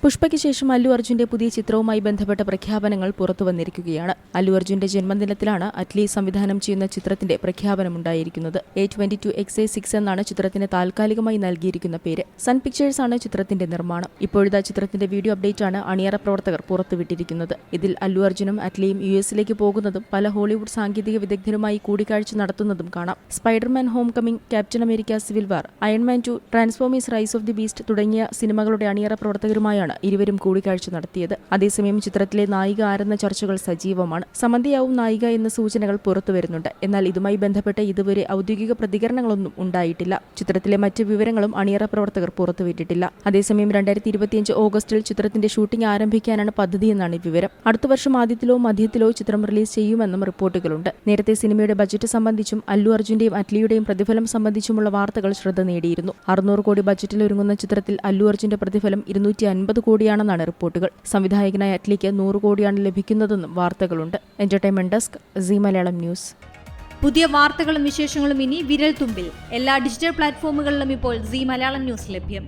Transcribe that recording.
പുഷ്പയ്ക്ക് ശേഷം അല്ലു അർജുന്റെ പുതിയ ചിത്രവുമായി ബന്ധപ്പെട്ട പ്രഖ്യാപനങ്ങൾ പുറത്തുവന്നിരിക്കുകയാണ്. അല്ലു അർജുന്റെ ജന്മദിനത്തിലാണ് അറ്റ്ലി സംവിധാനം ചെയ്യുന്ന ചിത്രത്തിന്റെ പ്രഖ്യാപനമുണ്ടായിരിക്കുന്നത്. A22XA6 എന്നാണ് ചിത്രത്തിന് താൽക്കാലികമായി നൽകിയിരിക്കുന്ന പേര്. സൺ പിക്ചേഴ്സ് ആണ് ചിത്രത്തിന്റെ നിർമ്മാണം. ഇപ്പോഴത്തെ ചിത്രത്തിന്റെ വീഡിയോ അപ്ഡേറ്റാണ് അണിയറ പ്രവർത്തകർ പുറത്തുവിട്ടിരിക്കുന്നത്. ഇതിൽ അല്ലു അർജുനും അറ്റ്ലിയും US പോകുന്നതും പല ഹോളിവുഡ് സാങ്കേതിക വിദഗ്ധരുമായി കൂടിക്കാഴ്ച നടത്തുന്നതും കാണാം. Spiderman Homecoming, Captain America Civil War, Iron Man 2, Transformers Rise of the Beast തുടങ്ങിയ സിനിമകളുടെ അണിയറ പ്രവർത്തകരുമായാണ് ഇരുവരും കൂടിക്കാഴ്ച നടത്തിയത്. അതേസമയം ചിത്രത്തിലെ നായിക ആരെന്ന ചർച്ചകൾ സജീവമാണ്. സമന്തിയാവും നായിക എന്ന സൂചനകൾ പുറത്തുവരുന്നുണ്ട്. എന്നാൽ ഇതുമായി ബന്ധപ്പെട്ട് ഇതുവരെ ഔദ്യോഗിക പ്രതികരണങ്ങളൊന്നും ഉണ്ടായിട്ടില്ല. ചിത്രത്തിലെ മറ്റ് വിവരങ്ങളും അണിയറ പ്രവർത്തകർ പുറത്തുവിട്ടിട്ടില്ല. അതേസമയം 2025 ഓഗസ്റ്റിൽ ചിത്രത്തിന്റെ ഷൂട്ടിംഗ് ആരംഭിക്കാനാണ് പദ്ധതിയെന്നാണ് വിവരം. അടുത്ത വർഷം ആദ്യത്തിലോ മധ്യത്തിലോ ചിത്രം റിലീസ് ചെയ്യുമെന്നും റിപ്പോർട്ടുകളുണ്ട്. നേരത്തെ സിനിമയുടെ ബജറ്റ് സംബന്ധിച്ചും അല്ലു അർജുന്റെയും അറ്റ്ലിയുടെയും പ്രതിഫലം സംബന്ധിച്ചുമുള്ള വാർത്തകൾ ശ്രദ്ധ നേടിയിരുന്നു. 600 കോടി ബജറ്റിൽ ഒരുങ്ങുന്ന ചിത്രത്തിൽ അല്ലു അർജുന്റെ പ്രതിഫലം 250 കോടിയാണെന്നാണ് റിപ്പോർട്ടുകൾ. സംവിധായകനായ അറ്റ്ലിക്ക് 100 കോടിയാണ് ലഭിക്കുന്നതെന്നും വാർത്തകളുണ്ട്. Entertainment desk, Zee Malayalam news. പുതിയ വാർത്തകളും വിശേഷങ്ങളും ഇനി വിരൽ തുമ്പിൽ. എല്ലാ ഡിജിറ്റൽ പ്ലാറ്റ്ഫോമുകളിലും ഇപ്പോൾ സീ മലയാളം ന്യൂസ് ലഭ്യം.